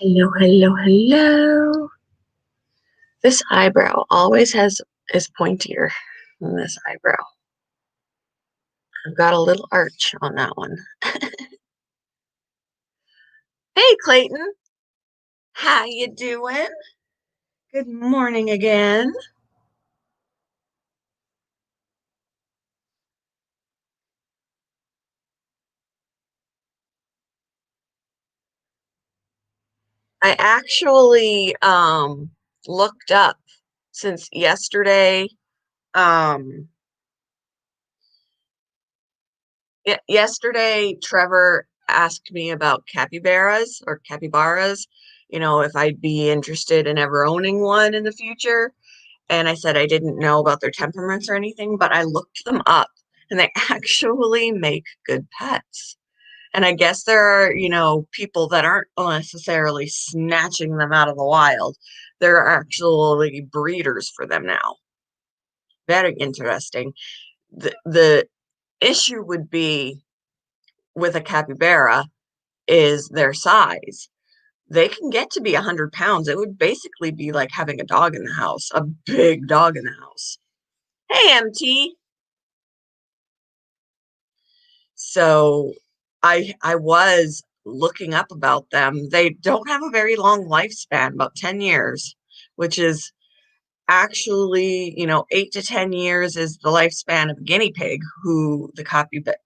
Hello, hello, hello. This eyebrow always is pointier than this eyebrow. I've got a little arch on that one. Hey, Clayton. How you doing? Good morning again. I actually looked up since yesterday. Um Yesterday Trevor asked me about capybaras, if I'd be interested in ever owning one in the future. And I said I didn't know about their temperaments or anything, but I looked them up and they actually make good pets. And I guess there are, people that aren't necessarily snatching them out of the wild. There are actually breeders for them now. Very interesting. The issue would be with a capybara is their size. They can get to be 100 pounds. It would basically be like having a dog in the house, a big dog in the house. Hey, MT. So I was looking up about them. They don't have a very long lifespan, about 10 years, which is actually, 8 to 10 years is the lifespan of a guinea pig, who the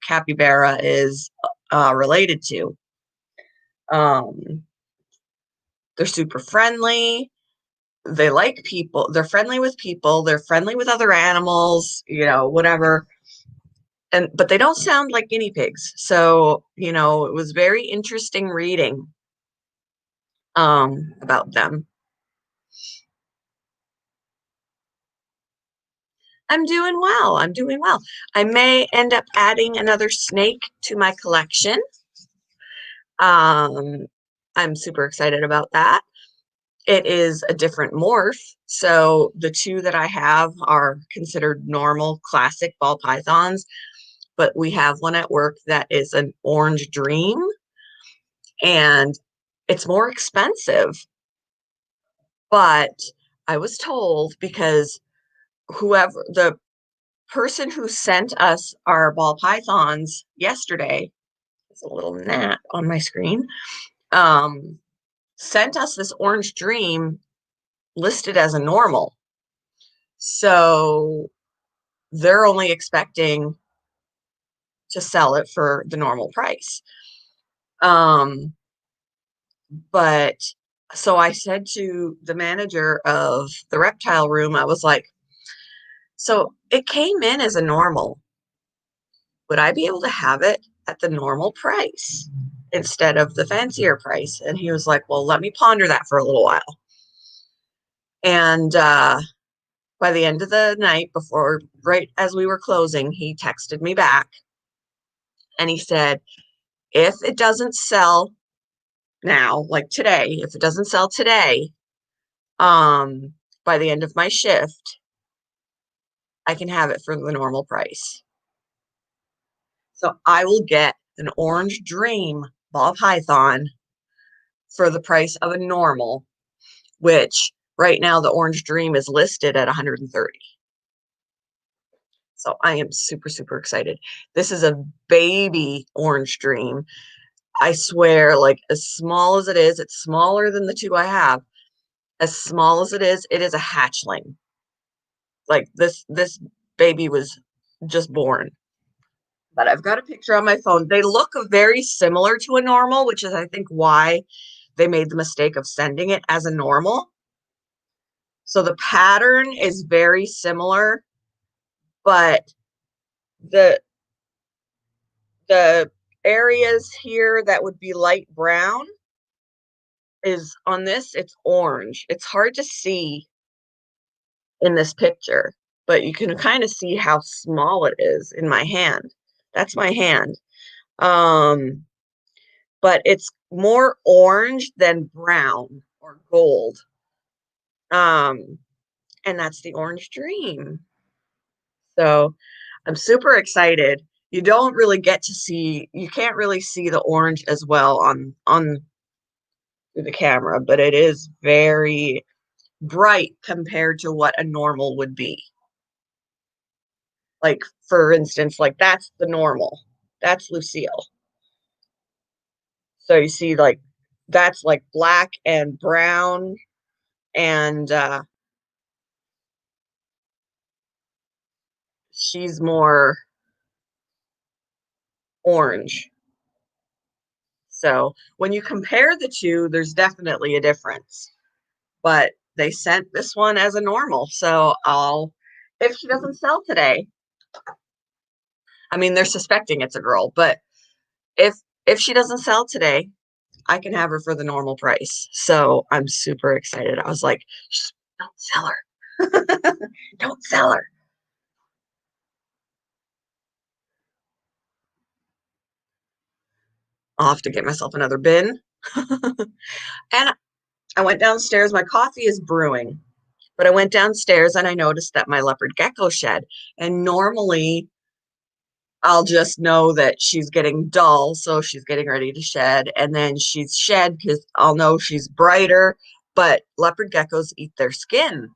capybara is related to. Um, they're super friendly. They like people. They're friendly with people. They're friendly with other animals, whatever. But they don't sound like guinea pigs. So, it was very interesting reading about them. I'm doing well. I'm doing well. I may end up adding another snake to my collection. Um, I'm super excited about that. It is a different morph. So the two that I have are considered normal classic ball pythons, but we have one at work that is an orange dream, and it's more expensive. But I was told, because whoever the person who sent us our ball pythons yesterday, it's a little gnat on my screen, um, sent us this orange dream listed as a normal. So they're only expecting to sell it for the normal price. Um, but so I said to the manager of the reptile room, I was like, so it came in as a normal. Would I be able to have it at the normal price instead of the fancier price? And he was like, well, let me ponder that for a little while. And by the end of the night, right as we were closing, he texted me back and he said, if it doesn't sell now, like today, if it doesn't sell today, by the end of my shift, I can have it for the normal price. So I will get an orange dream ball python for the price of a normal, which right now the orange dream is listed at 130. So I am super, super excited. This is a baby orange dream. I swear, like, as small as it is, it's smaller than the two I have. As small as it is a hatchling. Like, this baby was just born. But I've got a picture on my phone. They look very similar to a normal, which is, I think, why they made the mistake of sending it as a normal. So the pattern is very similar, but the the areas here that would be light brown is on this, it's orange. It's hard to see in this picture, but you can kind of see how small it is in my hand. That's my hand. Um, but it's more orange than brown or gold. Um, and that's the orange dream. So I'm super excited. You don't really get to see, you can't really see the orange as well on through the camera, but it is very bright compared to what a normal would be. Like, for instance, like that's the normal. That's Lucille. So you see, like, that's like black and brown, and she's more orange. So when you compare the two, there's definitely a difference. But they sent this one as a normal. So if she doesn't sell today, I mean, they're suspecting it's a girl, but if if she doesn't sell today, I can have her for the normal price. So I'm super excited. I was like, "Shh, don't sell her. Don't sell her." I'll have to get myself another bin. And I went downstairs. My coffee is brewing, but I went downstairs and I noticed that my leopard gecko shed. And normally I'll just know that she's getting dull, so she's getting ready to shed, and then she's shed because I'll know she's brighter. But leopard geckos eat their skin,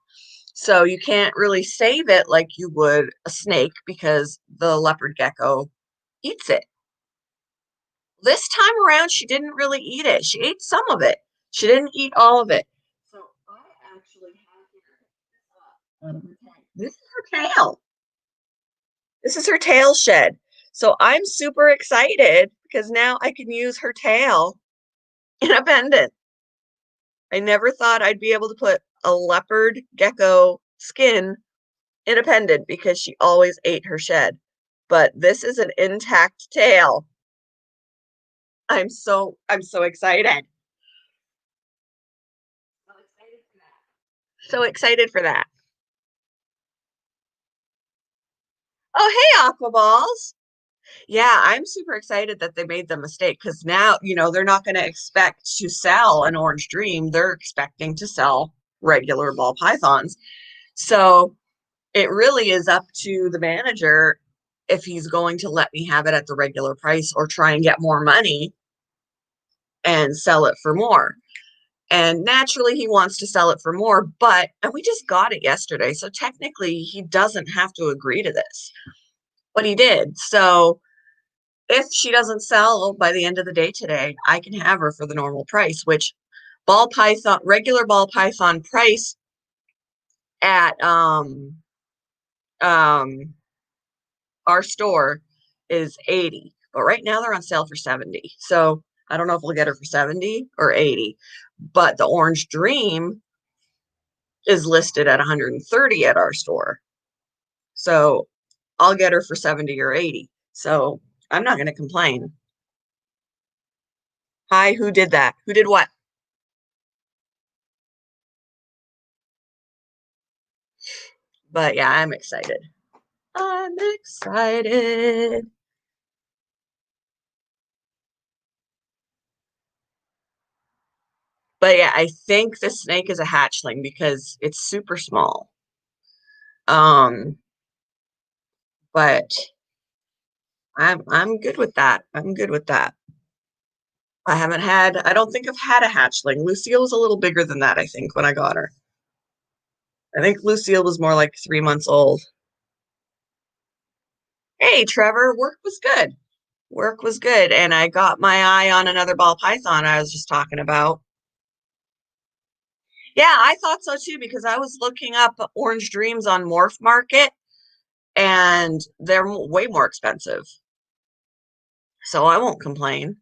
so you can't really save it like you would a snake because the leopard gecko eats it. This time around, she didn't really eat it. She ate some of it. She didn't eat all of it. So I actually have here, this is her tail. This is her tail shed. So I'm super excited because now I can use her tail in a pendant. I never thought I'd be able to put a leopard gecko skin in a pendant because she always ate her shed. But this is an intact tail. I'm so excited. So excited for that. Oh, hey, Aquaballs. Yeah, I'm super excited that they made the mistake because now, they're not going to expect to sell an Orange Dream. They're expecting to sell regular ball pythons. So it really is up to the manager if he's going to let me have it at the regular price or try and get more money and sell it for more. And naturally, he wants to sell it for more, and we just got it yesterday. So technically, he doesn't have to agree to this, but he did. So if she doesn't sell by the end of the day today, I can have her for the normal price, which regular ball python price at um our store is 80. But right now they're on sale for 70. So I don't know if we'll get her for 70 or 80. But the Orange Dream is listed at 130 at our store. So I'll get her for 70 or 80. So I'm not going to complain. Hi, who did that? Who did what? But yeah, I'm excited. I'm excited. But yeah, I think the snake is a hatchling because it's super small. Um, but I'm good with that. I'm good with that. I don't think I've had a hatchling. Lucille was a little bigger than that, I think, when I got her. I think Lucille was more like 3 months old. Hey, Trevor, work was good. Work was good. And I got my eye on another ball python I was just talking about. Yeah, I thought so too because I was looking up Orange Dreams on Morph Market and they're way more expensive. So I won't complain.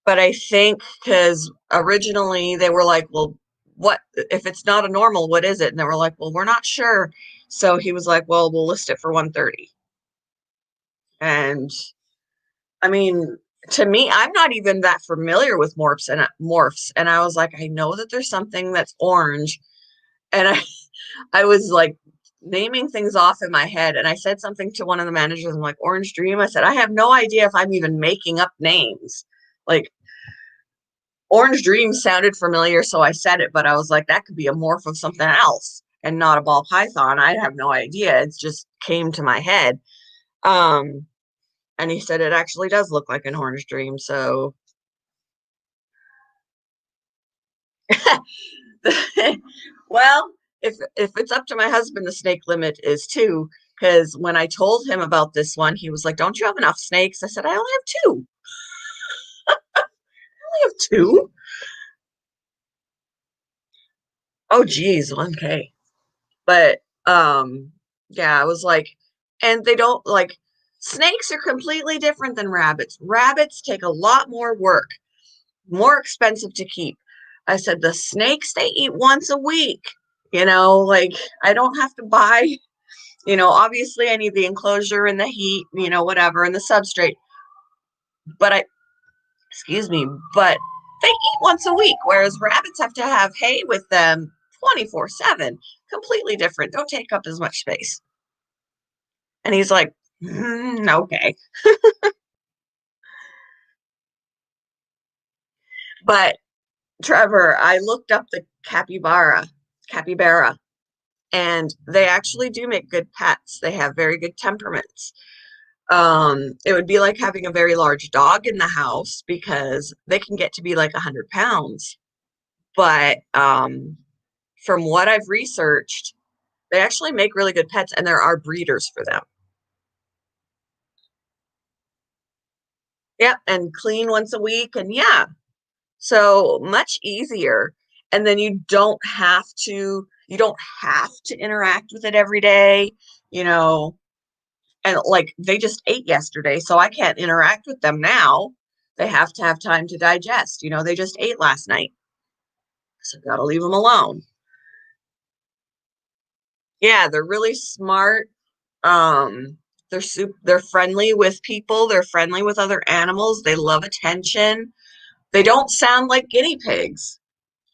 But I think because originally they were like, well, what if it's not a normal, what is it? And they were like, well, we're not sure. So he was like, well, we'll list it for 130. And I mean, to me, I'm not even that familiar with morphs. And I was like, I know that there's something that's orange. And I was like naming things off in my head. And I said something to one of the managers. I'm like, Orange Dream. I said, I have no idea if I'm even making up names. Like, Orange Dream sounded familiar, so I said it, but I was like, that could be a morph of something else and not a ball python. I have no idea. It just came to my head. Um, And he said it actually does look like an orange dream. So, well, if it's up to my husband, the snake limit is two. Because when I told him about this one, he was like, "Don't you have enough snakes?" I said, "I only have two. I only have two." Oh, geez, 1K. But yeah, I was like, and they don't like snakes are completely different than rabbits. Rabbits take a lot more work, more expensive to keep. I said the snakes they eat once a week. Like I don't have to buy, obviously I need the enclosure and the heat, whatever, and the substrate. But excuse me, but they eat once a week, whereas rabbits have to have hay with them 24/7. Completely different. Don't take up as much space. And he's like, okay. But Trevor, I looked up the capybara, and they actually do make good pets. They have very good temperaments. It would be like having a very large dog in the house because they can get to be like 100 pounds. But from what I've researched, they actually make really good pets, and there are breeders for them. Yep, and clean once a week, and yeah, so much easier. And then you don't have to interact with it every day, you know. And like they just ate yesterday, so I can't interact with them now. They have to have time to digest. They just ate last night. So gotta leave them alone. Yeah, they're really smart. They're friendly with people, they're friendly with other animals, they love attention. They don't sound like guinea pigs.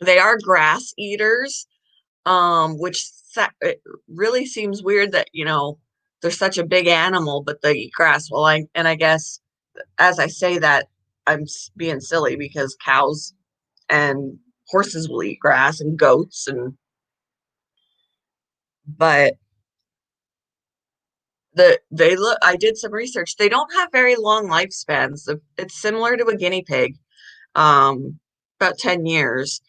They are grass eaters, it really seems weird that, they're such a big animal, but they eat grass. Well, I guess as I say that, I'm being silly because cows and horses will eat grass and goats but they look I did some research. They don't have very long lifespans. It's similar to a guinea pig, um, about 10 years.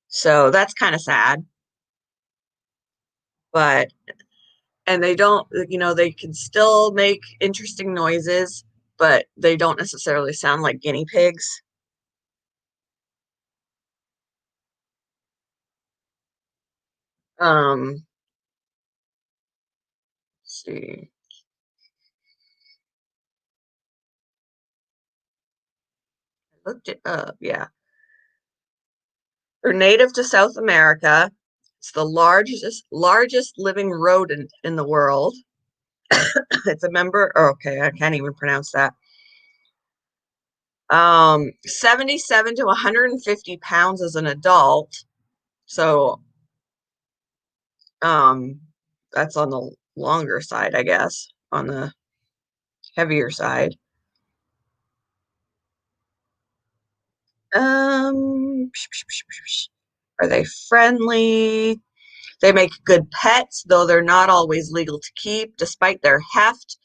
So that's kind of sad. But and they don't, they can still make interesting noises, but they don't necessarily sound like guinea pigs. Let's see. I looked it up. Yeah. They're native to South America. It's the largest living rodent in the world. It's a member. Oh, okay, I can't even pronounce that. 77 to 150 pounds as an adult. So, um, that's on the longer side, I guess, on the heavier side. Um, are they friendly? They make good pets, though they're not always legal to keep. Despite their heft,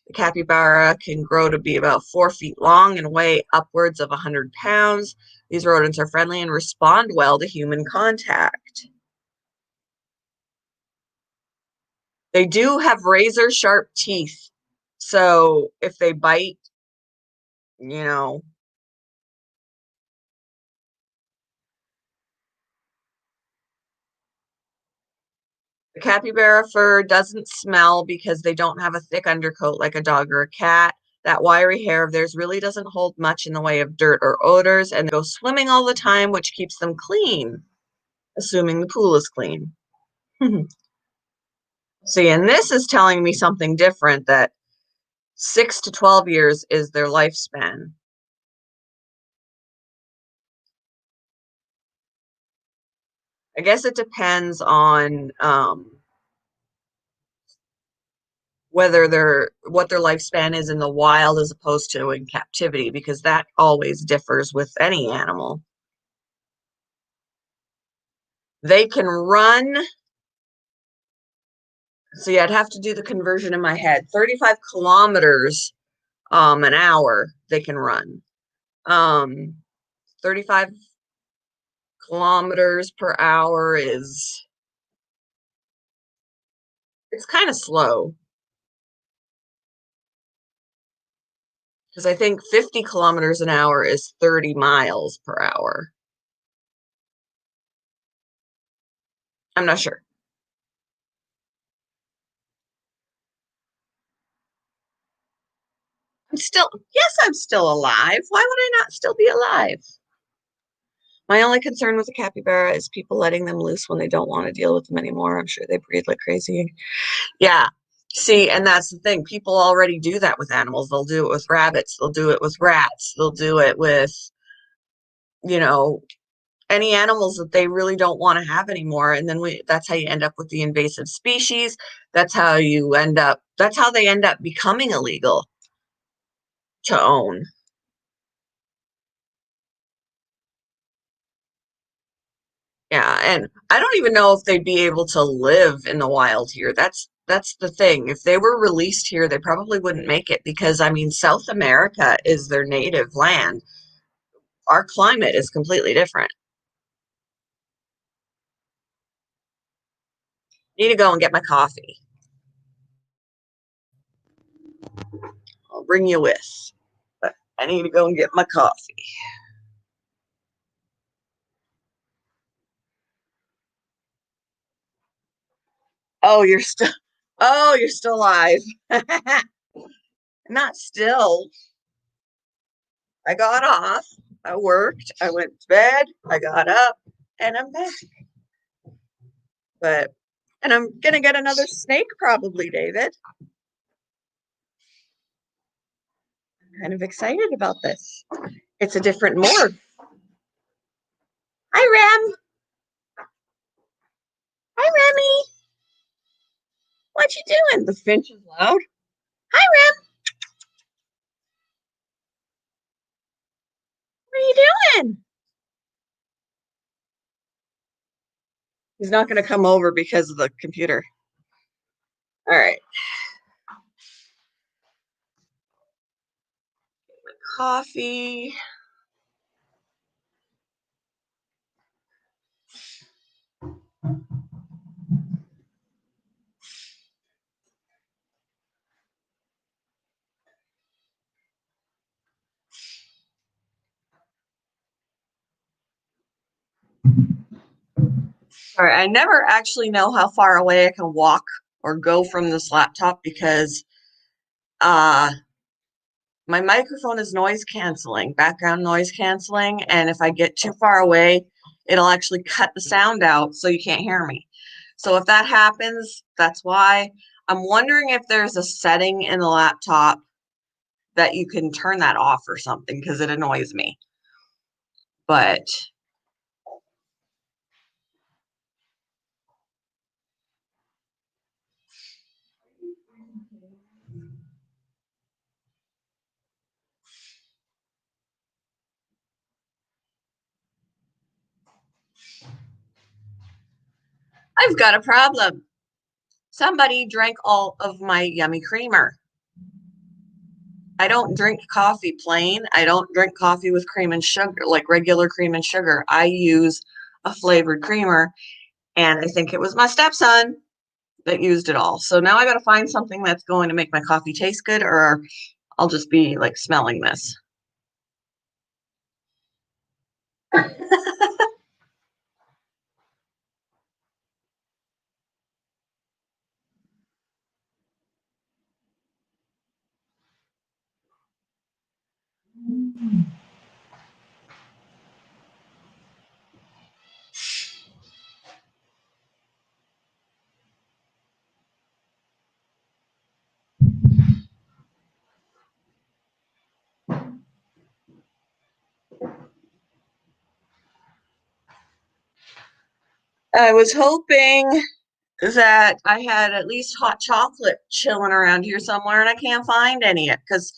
the capybara can grow to be about 4 feet long and weigh upwards of 100 pounds. These rodents are friendly and respond well to human contact. They do have razor sharp teeth. So if they bite, you know, the capybara fur doesn't smell because they don't have a thick undercoat like a dog or a cat. That wiry hair of theirs really doesn't hold much in the way of dirt or odors, and they go swimming all the time, which keeps them clean, assuming the pool is clean. See, and this is telling me something different, that 6 to 12 years is their lifespan. I guess it depends on whether what their lifespan is in the wild as opposed to in captivity, because that always differs with any animal. They can run. See, I'd have to do the conversion in my head. 35 kilometers an hour they can run. 35 kilometers per hour is, it's kind of slow. Because I think 50 kilometers an hour is 30 miles per hour. I'm not sure. Yes, I'm still alive. Why would I not still be alive? My only concern with the capybara is people letting them loose when they don't want to deal with them anymore. I'm sure they breed like crazy. Yeah. See, and that's the thing. People already do that with animals. They'll do it with rabbits. They'll do it with rats. They'll do it with, you know, any animals that they really don't want to have anymore. And then that's how you end up with the invasive species. That's how they end up becoming illegal to own. Yeah, and I don't even know if they'd be able to live in the wild here. That's the thing. If they were released here, they probably wouldn't make it because I mean, South America is their native land. Our climate is completely different. Need to go and get my coffee. I'll bring you with. But I need to go and get my coffee. Oh, you're still you're still alive. Not still. I got off. I worked. I went to bed. I got up and I'm back. But and I'm gonna get another snake probably, David. I'm kind of excited about this. It's a different morph. Hi, Rem. Hi, Remy. What you doing? The finch is loud. Hi, Rem. What are you doing? He's not going to come over because of the computer. All right. Coffee. All right. I never actually know how far away I can walk or go from this laptop because uh my microphone is noise canceling, background noise canceling, and if I get too far away, it'll actually cut the sound out so you can't hear me. So if that happens, that's why. I'm wondering if there's a setting in the laptop that you can turn that off or something because it annoys me. But I've got a problem. Somebody drank all of my yummy creamer. I don't drink coffee plain. I don't drink coffee with cream and sugar, like regular cream and sugar. I use a flavored creamer, and I think it was my stepson that used it all. So now I got to find something that's going to make my coffee taste good, or I'll just be like smelling this. I was hoping that I had at least hot chocolate chilling around here somewhere, and I can't find any yet because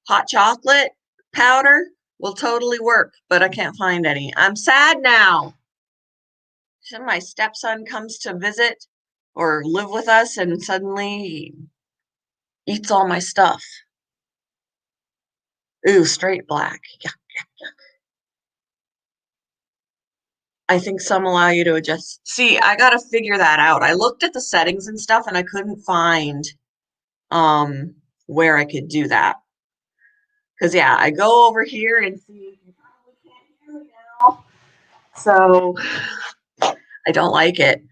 hot chocolate powder will totally work, but I can't find any. I'm sad now. So my stepson comes to visit or live with us, and suddenly he eats all my stuff. Ooh, straight black. Yeah. I think some allow you to adjust. See, I gotta figure that out. I looked at the settings and stuff and I couldn't find um where I could do that. Because yeah, I go over here and see you probably can't hear me now. So I don't like it.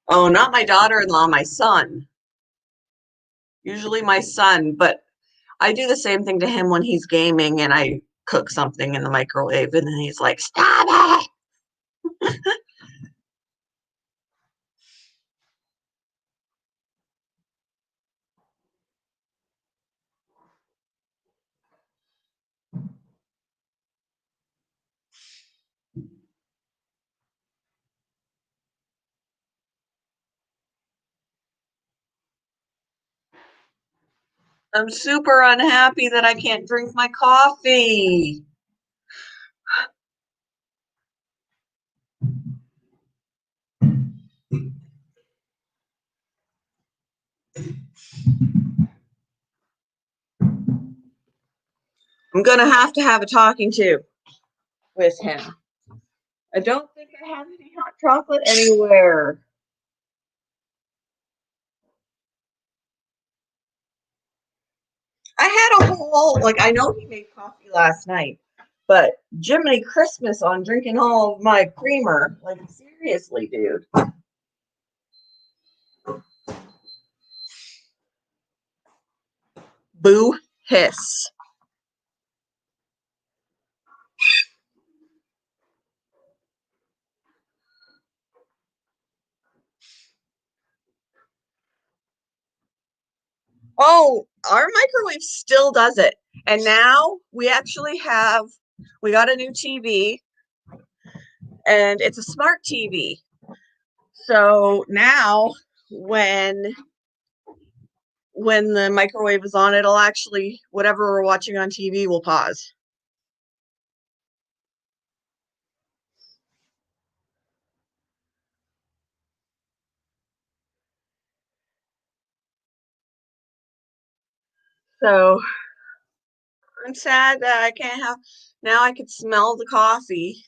Oh, not my daughter-in-law, my son. Usually my son, but I do the same thing to him when he's gaming and I cook something in the microwave and then he's like, "Stop it." I'm super unhappy that I can't drink my coffee. I'm gonna have a talking to with him. I don't think I have any hot chocolate anywhere. I had a whole, like, I know he made coffee last night, but Jiminy Christmas on drinking all of my creamer. Like, seriously, dude. Boo hiss. Oh, our microwave still does it. And now we actually we got a new TV and it's a smart TV. So now when when the microwave is on, it'll actually, whatever we're watching on TV will pause. So I'm sad that I can't have, now I could smell the coffee.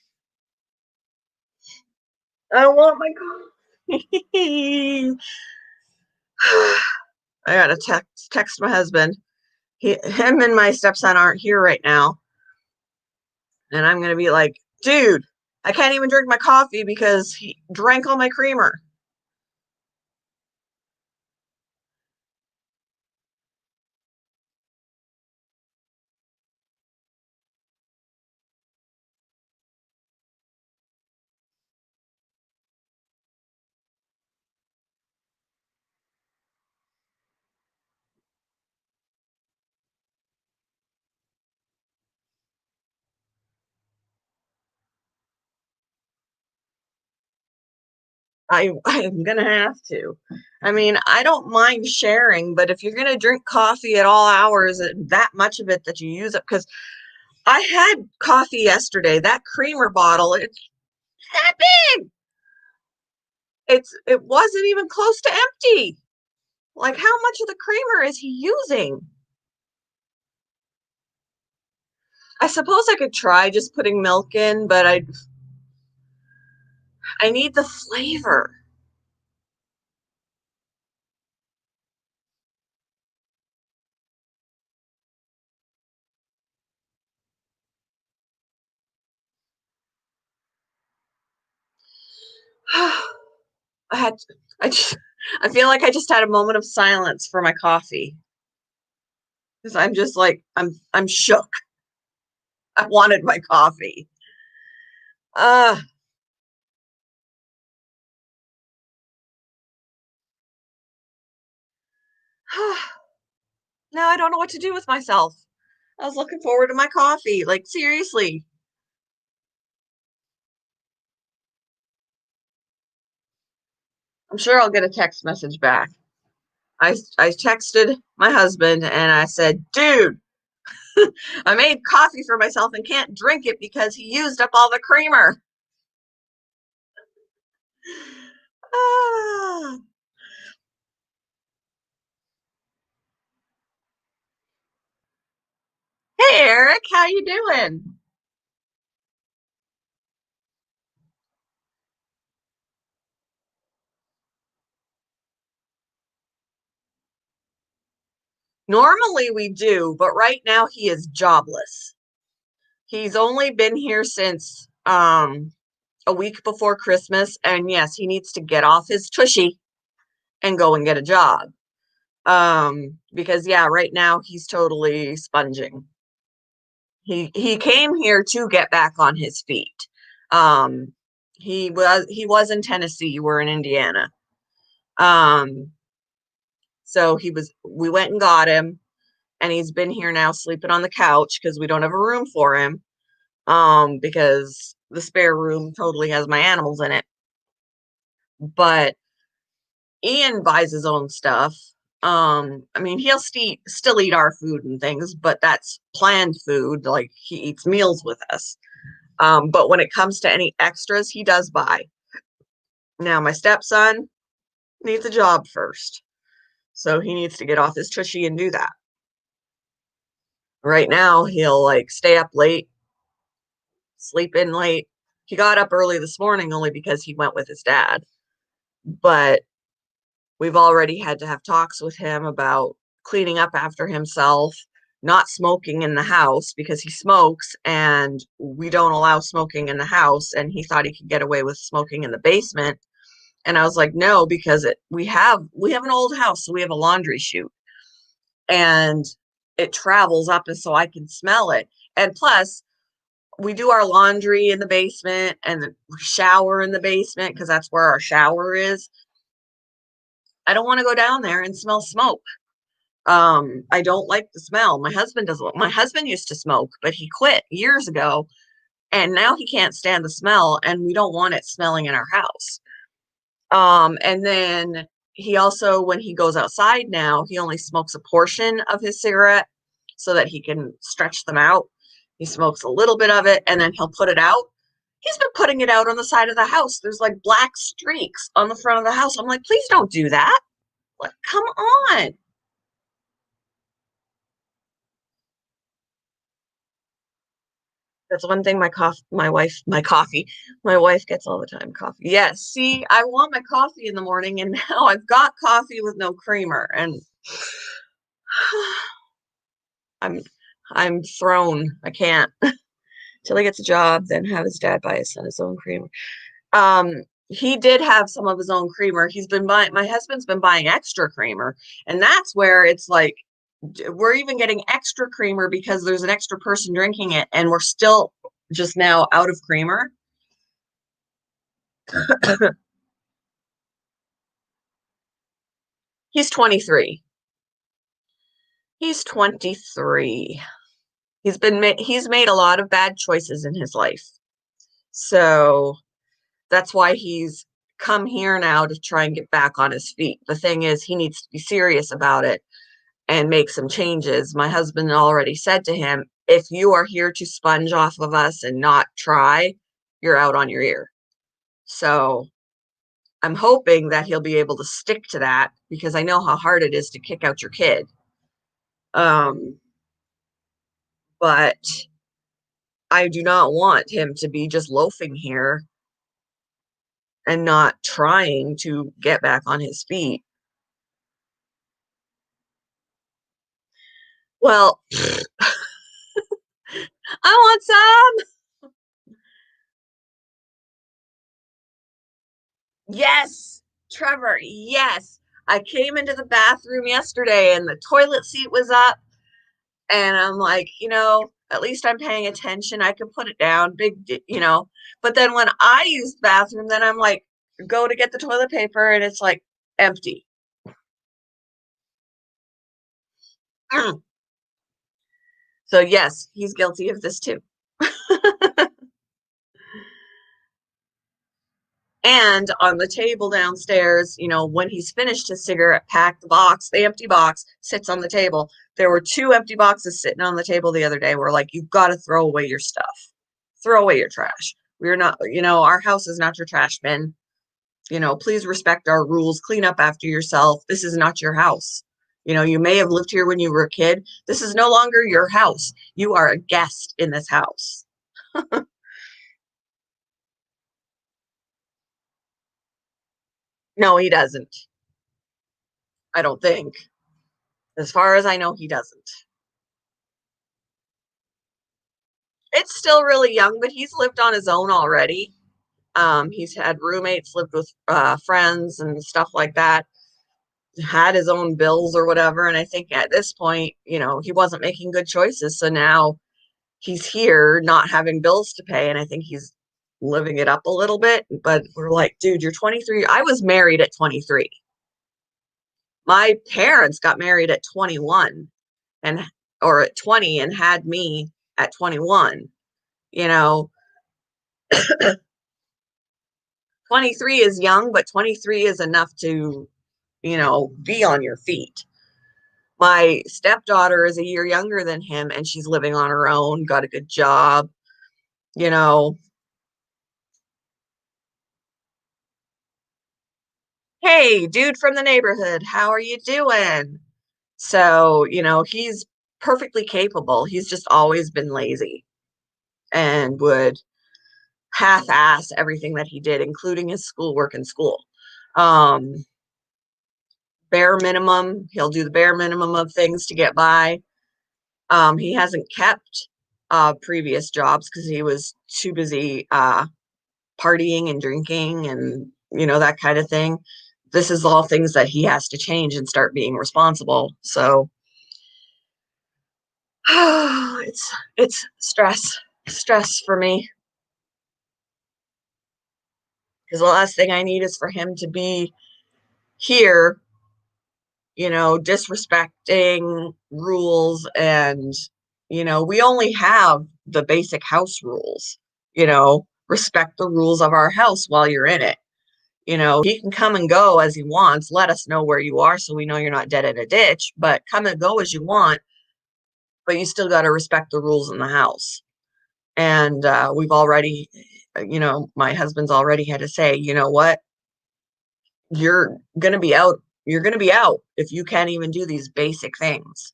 I want my coffee. I gotta text my husband. Him and my stepson aren't here right now. And I'm gonna be like, dude, I can't even drink my coffee because he drank all my creamer. I'm gonna have to. I mean, I don't mind sharing, but if you're gonna drink coffee at all hours, that much of it that you use up, because I had coffee yesterday. That creamer bottle, it's that big. It wasn't even close to empty. Like, how much of the creamer is he using? I suppose I could try just putting milk in, but I need the flavor. I had I just I feel like I just had a moment of silence for my coffee because I'm just like I'm shook. I wanted my coffee. Uh now I don't know what to do with myself. I was looking forward to my coffee. Like, seriously. I'm sure I'll get a text message back. I texted my husband and I said, dude, I made coffee for myself and can't drink it because he used up all the creamer. Ah. Hey Eric, how you doing? Normally we do, but right now he is jobless. He's only been here since a week before Christmas, and yes, he needs to get off his tushy and go and get a job. Because yeah, right now he's totally sponging. He came here to get back on his feet. Um, he was in Tennessee. We're in Indiana. Um, so we went and got him, and he's been here now sleeping on the couch because we don't have a room for him. Because the spare room totally has my animals in it. But Ian buys his own stuff. I mean, he'll still eat our food and things, but that's planned food. Like he eats meals with us. But when it comes to any extras, he does buy. Now, my stepson needs a job first. So he needs to get off his tushy and do that. Right now, he'll like stay up late, sleep in late. He got up early this morning only because he went with his dad. But we've already had to have talks with him about cleaning up after himself, not smoking in the house because he smokes and we don't allow smoking in the house. And he thought he could get away with smoking in the basement. And I was like, no, because we have an old house, so we have a laundry chute and it travels up and so I can smell it. And plus, we do our laundry in the basement and we shower in the basement because that's where our shower is. I don't want to go down there and smell smoke. I don't like the smell. My husband doesn't. My husband used to smoke, but he quit years ago, and now he can't stand the smell, and we don't want it smelling in our house. And then he also, when he goes outside now, he only smokes a portion of his cigarette so that he can stretch them out. He smokes a little bit of it, and then he'll put it out. He's been putting it out on the side of the house. There's like black streaks on the front of the house. I'm like, please don't do that. Like, come on. That's one thing my wife gets all the time. Coffee. Yes. See, I want my coffee in the morning and now I've got coffee with no creamer and I'm I'm thrown. I can't till he gets a job, then have his dad buy his son his own creamer. He did have some of his own creamer. My husband's been buying extra creamer, and that's where it's like we're even getting extra creamer because there's an extra person drinking it, and we're still just now out of creamer. He's 23. He's 23. He's made a lot of bad choices in his life. So that's why he's come here now to try and get back on his feet. The thing is, he needs to be serious about it and make some changes. My husband already said to him, if you are here to sponge off of us and not try, you're out on your ear. So I'm hoping that he'll be able to stick to that because I know how hard it is to kick out your kid. Um, but I do not want him to be just loafing here and not trying to get back on his feet. Well, I want some. Yes, Trevor, yes. I came into the bathroom yesterday and the toilet seat was up, and I'm like, at least I'm paying attention. I can put it down, But then when I use the bathroom, then I'm like, go to get the toilet paper, and it's like empty. So, yes, he's guilty of this too. And on the table downstairs, when he's finished his cigarette pack, the empty box sits on the table. There were two empty boxes sitting on the table the other day. We're like, you've got to throw away your stuff. Throw away your trash. We're not, our house is not your trash bin. Please respect our rules. Clean up after yourself. This is not your house. You may have lived here when you were a kid. This is no longer your house. You are a guest in this house. No, he doesn't. I don't think. As far as I know, he doesn't. It's still really young, but he's lived on his own already. He's had roommates, lived with friends and stuff like that, had his own bills or whatever. And I think at this point, he wasn't making good choices. So now he's here not having bills to pay. And I think he's living it up a little bit. But we're like, dude, you're 23. I was married at 23. My parents got married at 21 and or at 20 and had me at 21. You know, 23 is young, but 23 is enough to, be on your feet. My stepdaughter is a year younger than him and she's living on her own, got a good job, you know. Hey, dude from the neighborhood, how are you doing? So, he's perfectly capable. He's just always been lazy and would half-ass everything that he did, including his schoolwork in school. Um, Bare minimum, he'll do the bare minimum of things to get by. He hasn't kept previous jobs because he was too busy partying and drinking and, that kind of thing. This is all things that he has to change and start being responsible. So it's stress for me because the last thing I need is for him to be here, disrespecting rules. And, we only have the basic house rules, respect the rules of our house while you're in it. He can come and go as he wants. Let us know where you are so we know you're not dead in a ditch, but come and go as you want. But you still got to respect the rules in the house. And we've already, my husband's already had to say, you know what? You're going to be out. You're going to be out if you can't even do these basic things.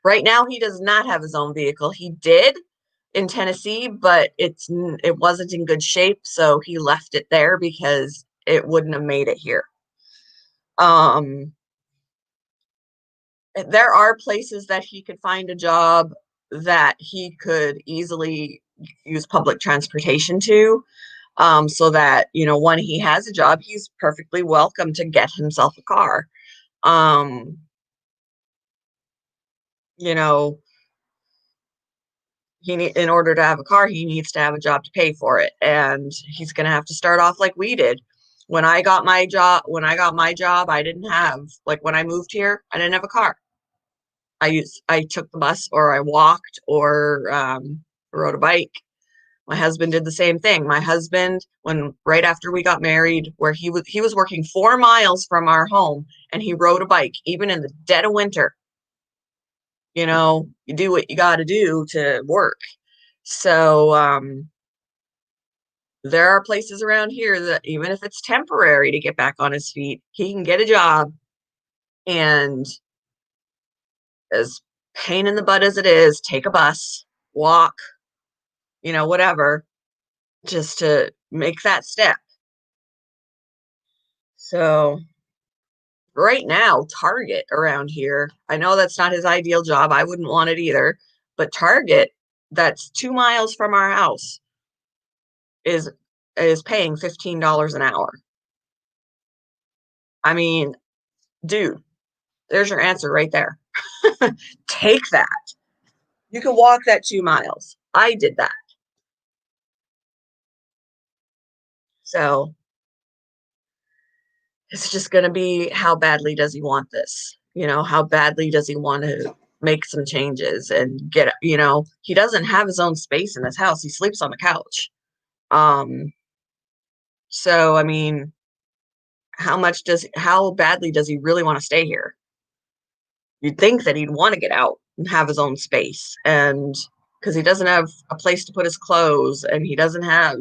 Right now, he does not have his own vehicle. He did in Tennessee, but it wasn't in good shape, so he left it there because it wouldn't have made it here. Um, there are places that he could find a job that he could easily use public transportation to, so that, when he has a job, he's perfectly welcome to get himself a car. Um, you know, in order to have a car, he needs to have a job to pay for it, and he's going to have to start off like we did. When I got my job, I didn't have, like, when I moved here, I didn't have a car. I took the bus or I walked or rode a bike. My husband did the same thing. My husband, when right after we got married, where he was working 4 miles from our home, and he rode a bike even in the dead of winter. You do what you got to do to work. So there are places around here that, even if it's temporary to get back on his feet, he can get a job. And as pain in the butt as it is, take a bus, walk, whatever, just to make that step. So right now, Target around here, I know that's not his ideal job. I wouldn't want it either. But Target, that's 2 miles from our house, is paying $15 an hour. I mean, dude, there's your answer right there. Take that. You can walk that 2 miles. I did that. So it's just going to be, how badly does he want this? How badly does he want to make some changes and get, he doesn't have his own space in his house. He sleeps on the couch. Um, so I mean, how badly does he really want to stay here? You'd think that he'd want to get out and have his own space, and because he doesn't have a place to put his clothes and he doesn't have,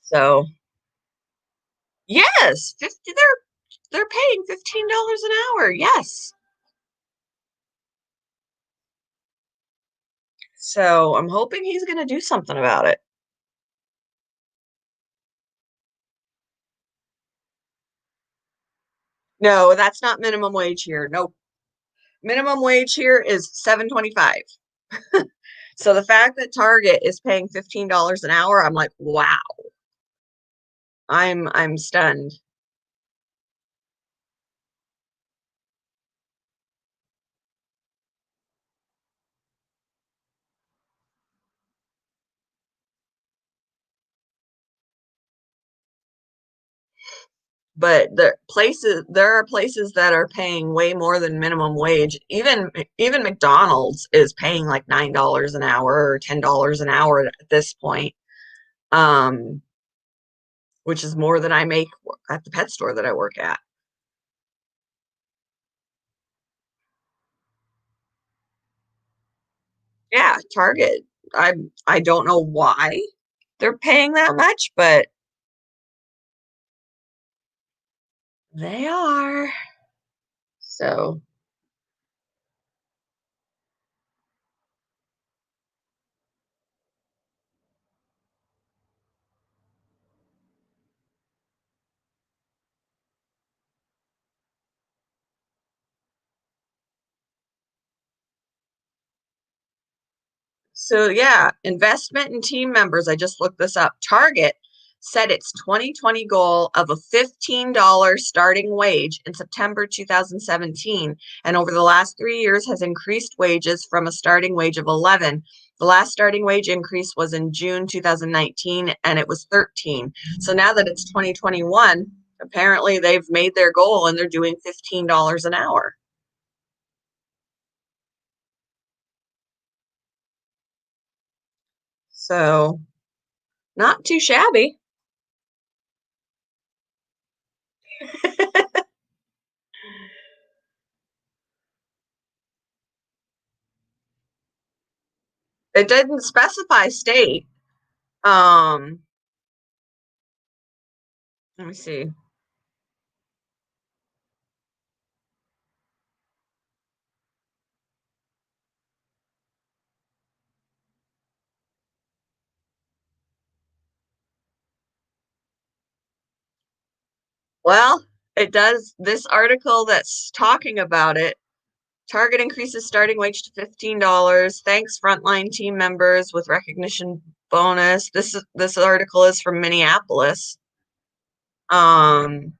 so yes, 50, they're paying $15 an hour. Yes. So I'm hoping he's going to do something about it. No, that's not minimum wage here. Nope. Minimum wage here is 7.25. So the fact that Target is paying $15 an hour, I'm like, wow. I'm stunned. But there are places that are paying way more than minimum wage. Even McDonald's is paying like $9 an hour or $10 an hour at this point. Um, which is more than I make at the pet store that I work at. Yeah, Target. I don't know why they're paying that much, but they are. So, so yeah, investment in team members. I just looked this up. Target set its 2020 goal of a $15 starting wage in September 2017, and over the last 3 years has increased wages from a starting wage of 11. The last starting wage increase was in June 2019, and it was 13. So now that it's 2021, apparently they've made their goal and they're doing $15 an hour. So not too shabby. It didn't specify state. Um, Let me see. Well, it does. This article that's talking about it, Target increases starting wage to $15. Thanks frontline team members with recognition bonus. This article is from Minneapolis. Um,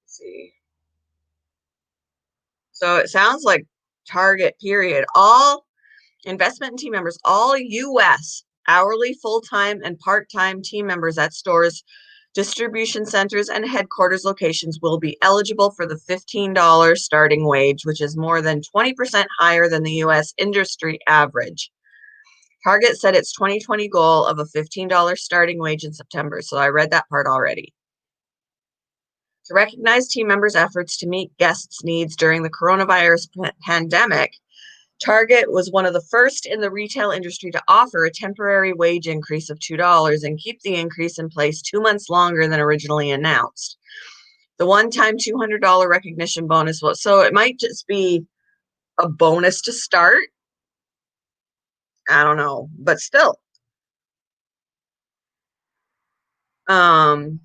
let's see. So it sounds like Target period. All investment team members, all US hourly, full-time, and part-time team members at stores, distribution centers, and headquarters locations will be eligible for the $15 starting wage, which is more than 20% higher than the US industry average. Target set its 2020 goal of a $15 starting wage in September, so I read that part already. To recognize team members' efforts to meet guests' needs during the coronavirus pandemic, Target was one of the first in the retail industry to offer a temporary wage increase of $2 and keep the increase in place 2 months longer than originally announced. The one-time $200 recognition bonus was, so it might just be a bonus to start. I don't know, but still. Um,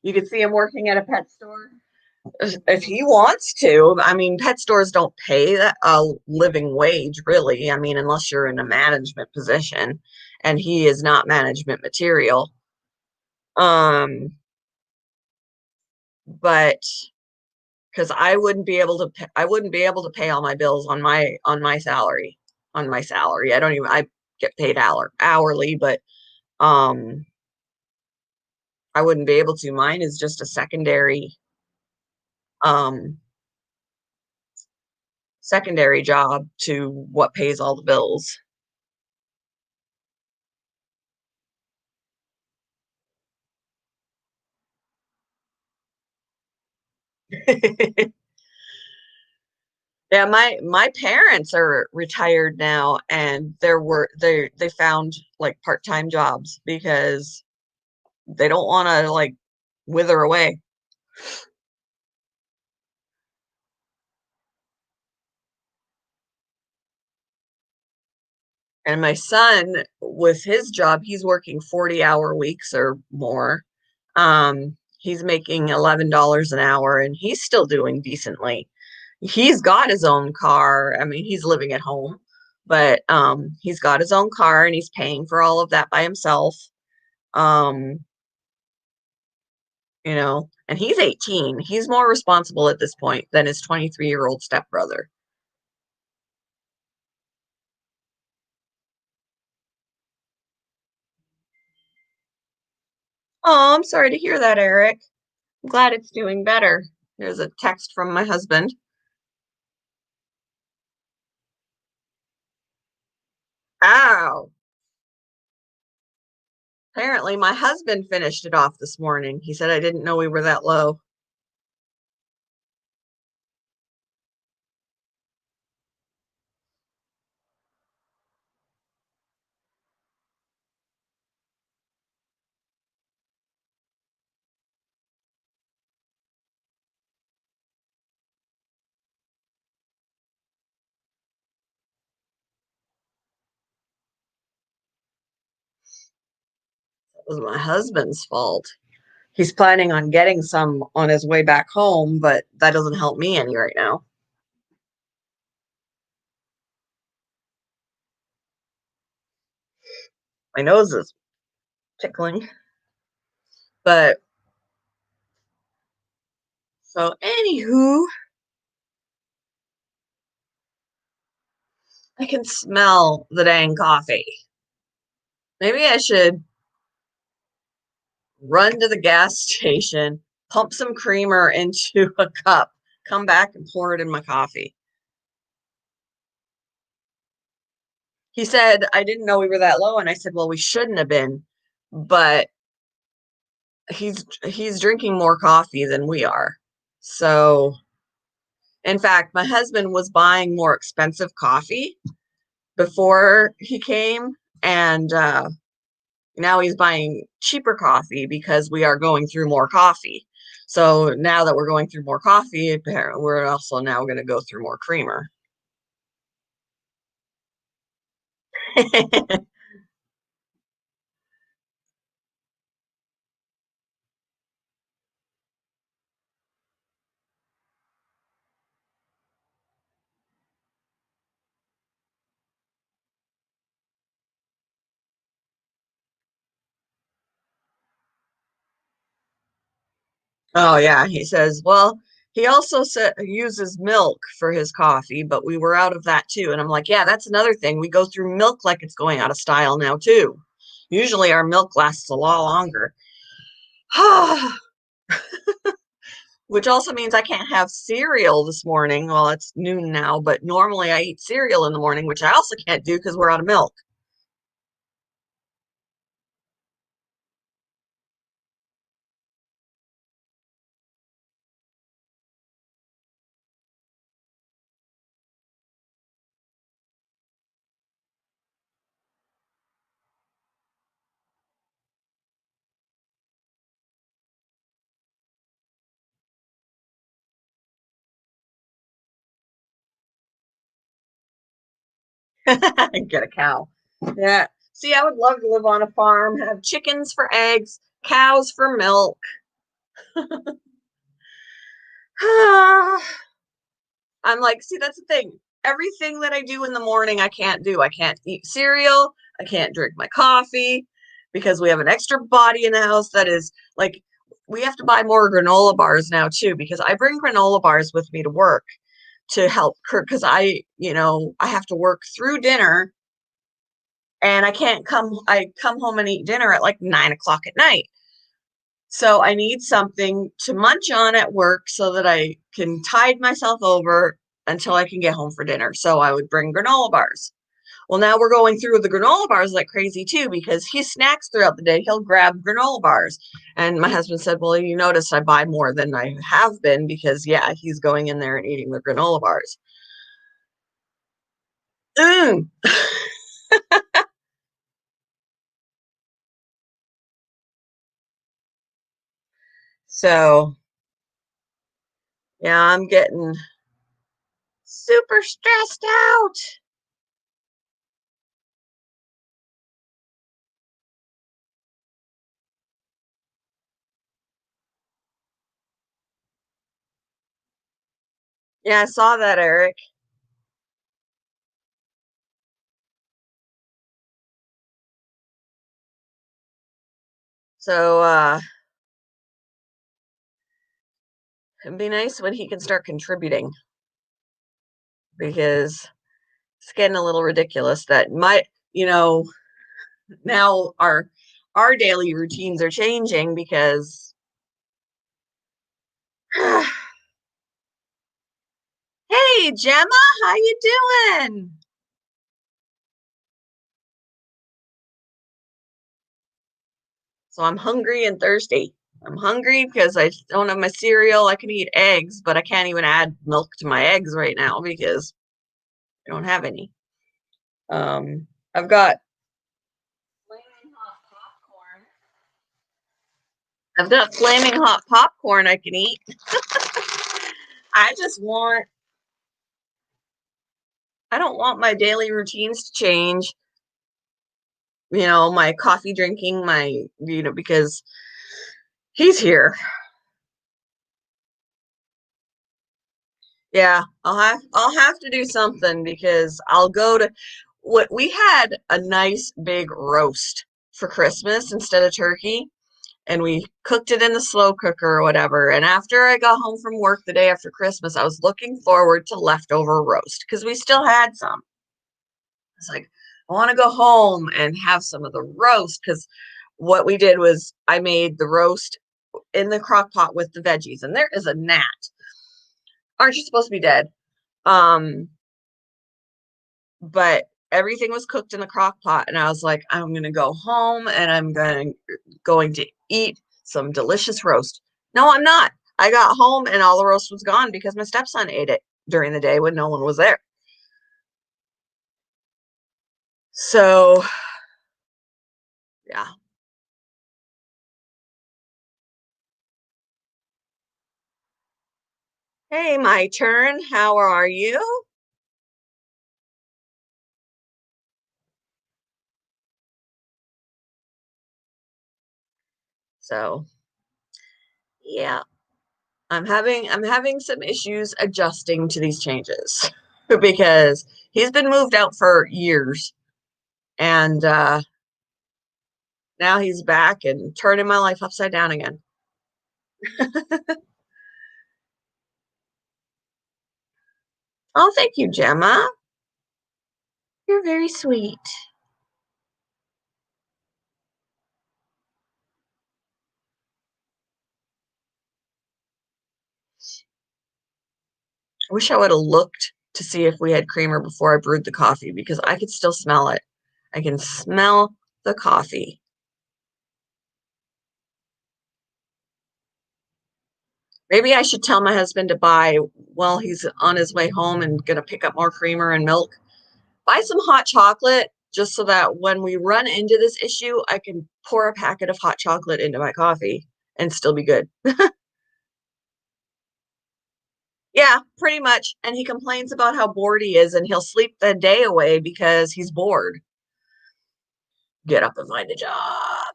you could see him working at a pet store. If he wants to. I mean, pet stores don't pay a living wage, really. I mean, unless you're in a management position, and he is not management material. But because I wouldn't be able to pay all my bills on my salary, I don't even, I get paid hourly, but um, I wouldn't be able to. Mine is just a um, secondary job to what pays all the bills. Yeah, my parents are retired now, and they found like part-time jobs because they don't want to like wither away. And my son, with his job, he's working 40-hour weeks or more. He's making $11 an hour, and he's still doing decently. He's got his own car. I mean, he's living at home, but he's got his own car and he's paying for all of that by himself. Um, and he's 18. He's more responsible at this point than his 23-year-old stepbrother. Oh, I'm sorry to hear that, Eric. I'm glad it's doing better. There's a text from my husband. Ow. Apparently, my husband finished it off this morning. He said, I didn't know we were that low. It was my husband's fault. He's planning on getting some on his way back home, but that doesn't help me any right now. My nose is tickling. But so, anywho, I can smell the dang coffee. Maybe I should run to the gas station, pump some creamer into a cup, come back and pour it in my coffee. He said, I didn't know we were that low. And I said, well, we shouldn't have been. But he's drinking more coffee than we are. So, in fact, my husband was buying more expensive coffee before he came, and now he's buying cheaper coffee because we are going through more coffee. So now that we're going through more coffee, apparently we're also now going to go through more creamer. Oh yeah, he says, well, he also uses milk for his coffee, but we were out of that too. And I'm like, yeah, that's another thing. We go through milk like it's going out of style now too. Usually our milk lasts a lot longer. Which also means I can't have cereal this morning. Well, it's noon now, but normally I eat cereal in the morning, which I also can't do because we're out of milk. Get a cow. Yeah. See, I would love to live on a farm, have chickens for eggs, cows for milk. I'm like, see, that's the thing. Everything that I do in the morning, I can't do. I can't eat cereal. I can't drink my coffee because we have an extra body in the house that is like, we have to buy more granola bars now too, because I bring granola bars with me to work to help Kurt because I have to work through dinner and I come home and eat dinner at like 9 o'clock at night. So I need something to munch on at work so that I can tide myself over until I can get home for dinner. So I would bring granola bars. Well, now we're going through the granola bars like crazy too because he snacks throughout the day. He'll grab granola bars. And my husband said, well, you notice I buy more than I have been because, yeah, he's going in there and eating the granola bars. Mm. So, yeah, I'm getting super stressed out. Yeah, I saw that, Eric. So, it'd be nice when he can start contributing because it's getting a little ridiculous that you know, now our daily routines are changing because hey Gemma, how you doing? So I'm hungry and thirsty. I'm hungry because I don't have my cereal. I can eat eggs, but I can't even add milk to my eggs right now because I don't have any. I've got flaming hot popcorn. I've got flaming hot popcorn I can eat. I just want I don't want my daily routines to change, my coffee drinking, because he's here. Yeah, I'll have to do something because I'll go to what we had a nice big roast for Christmas instead of turkey, and we cooked it in the slow cooker or whatever. And after I got home from work the day after Christmas, I was looking forward to leftover roast because we still had some. It's like, I want to go home and have some of the roast because what we did was I made the roast in the crock pot with the veggies, and there is a gnat. Aren't you supposed to be dead? Um, but everything was cooked in the crock pot, and I was like, I'm gonna go home and I'm going to eat some delicious roast. No, I'm not. I got home and all the roast was gone because my stepson ate it during the day when no one was there. So yeah. Hey, my turn. How are you? So yeah, I'm having some issues adjusting to these changes because he's been moved out for years and now he's back and turning my life upside down again. Oh, thank you, Gemma. You're very sweet. I wish I would have looked to see if we had creamer before I brewed the coffee because I could still smell it. I can smell the coffee. Maybe I should tell my husband to buy while he's on his way home and gonna pick up more creamer and milk. Buy some hot chocolate just so that when we run into this issue, I can pour a packet of hot chocolate into my coffee and still be good. Yeah, pretty much. And he complains about how bored he is and he'll sleep the day away because he's bored. Get up and find a job.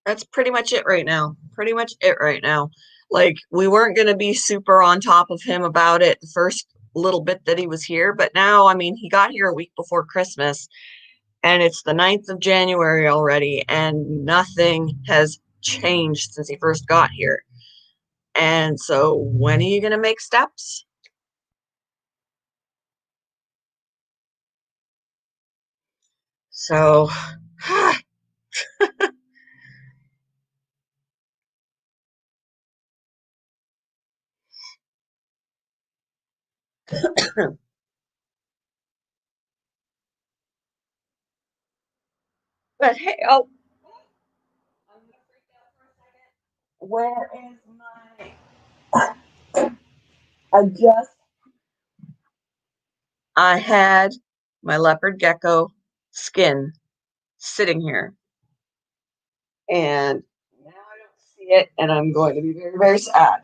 That's pretty much it right now. Pretty much it right now. Like, we weren't going to be super on top of him about it the first little bit that he was here, but now, I mean, he got here a week before Christmas, and it's the 9th of January already, and nothing has changed since he first got here. And so, when are you going to make steps? So, but hey, oh, where is my? I just I had my leopard gecko skin sitting here, and now I don't see it, and I'm going to be very, very sad.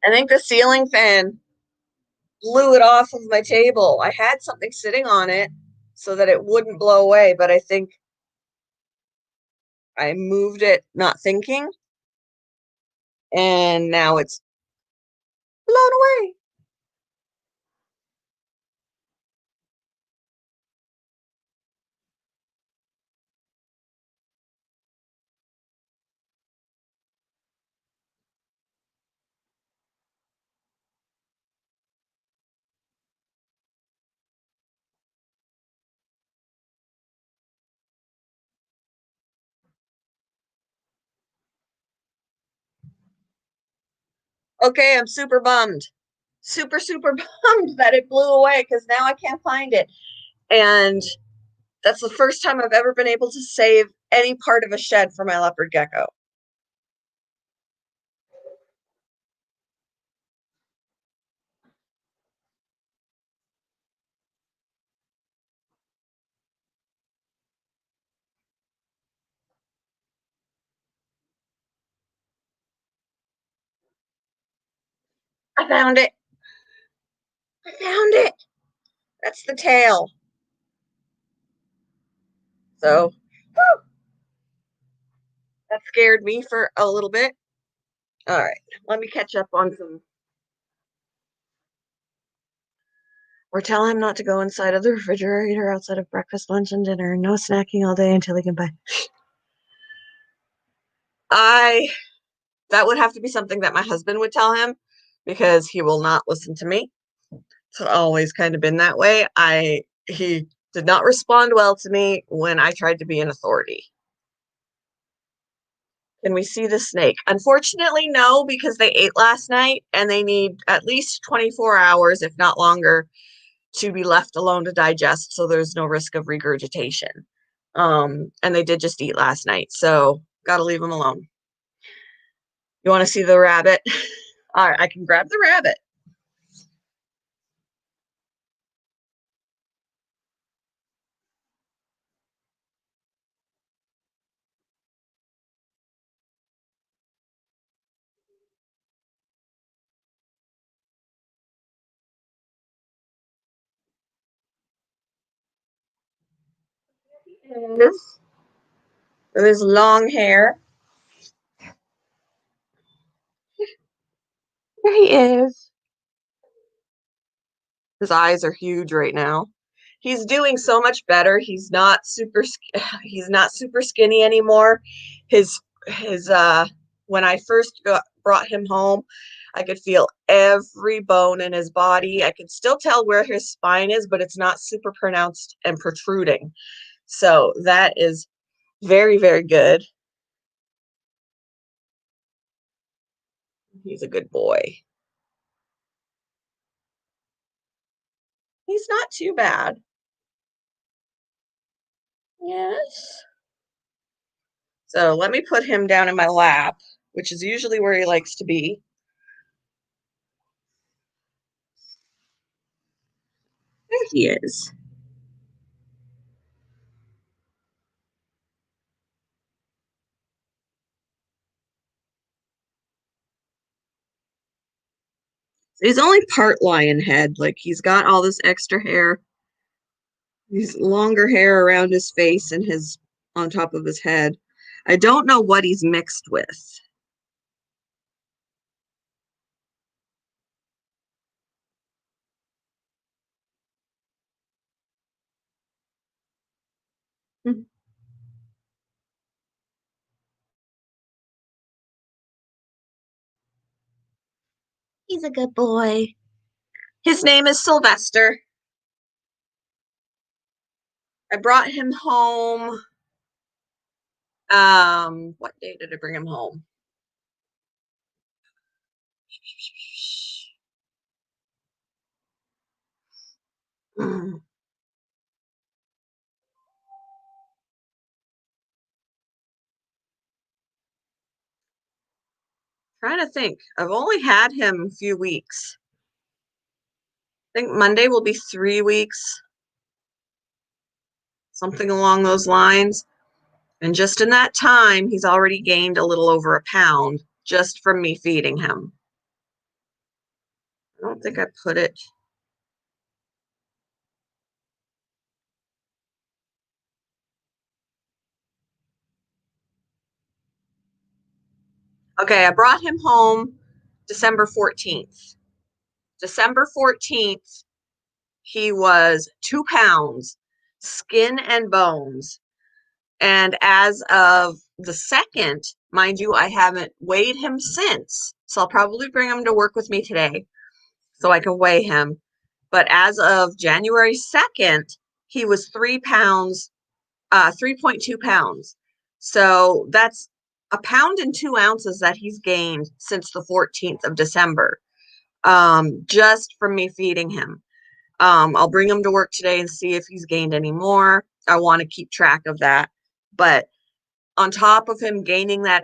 I think the ceiling fan blew it off of my table. I had something sitting on it so that it wouldn't blow away, but I think I moved it not thinking, and now it's blown away. Okay, I'm super bummed. Super, super bummed that it blew away because now I can't find it. And that's the first time I've ever been able to save any part of a shed for my leopard gecko. I found it. I found it. That's the tail. So that scared me for a little bit. All right, let me catch up on some. Or tell him not to go inside of the refrigerator outside of breakfast, lunch, and dinner. No snacking all day until he can buy. I That would have to be something that my husband would tell him because he will not listen to me. It's always kind of been that way. I He did not respond well to me when I tried to be an authority. Can we see the snake? Unfortunately, no, because they ate last night and they need at least 24 hours, if not longer, to be left alone to digest, so there's no risk of regurgitation. And they did just eat last night, so gotta leave them alone. You want to see the rabbit? All right, I can grab the rabbit. Is with his long hair. There he is. His eyes are huge right now. He's doing so much better. He's not super skinny anymore. His when I first brought him home, I could feel every bone in his body. I could still tell where his spine is, but it's not super pronounced and protruding. So that is very, very good. He's a good boy. He's not too bad. Yes. So let me put him down in my lap, which is usually where he likes to be. There he is. He's only part lion head. Like he's got all this extra hair. He's longer hair around his face and his on top of his head. I don't know what he's mixed with. He's a good boy. His name is Sylvester. I brought him home. What day did I bring him home? Trying to think. I've only had him a few weeks. I think Monday will be 3 weeks, something along those lines. And just in that time, he's already gained a little over a pound just from me feeding him. I don't think I put it. Okay, I brought him home December 14th. December 14th, he was 2 pounds, skin and bones. And as of the second, mind you, I haven't weighed him since. So I'll probably bring him to work with me today so I can weigh him. But as of January 2nd, he was 3 pounds, 3.2 pounds. So that's a pound and 2 ounces that he's gained since the 14th of December, just from me feeding him. I'll bring him to work today and see if he's gained any more. I want to keep track of that. But on top of him gaining that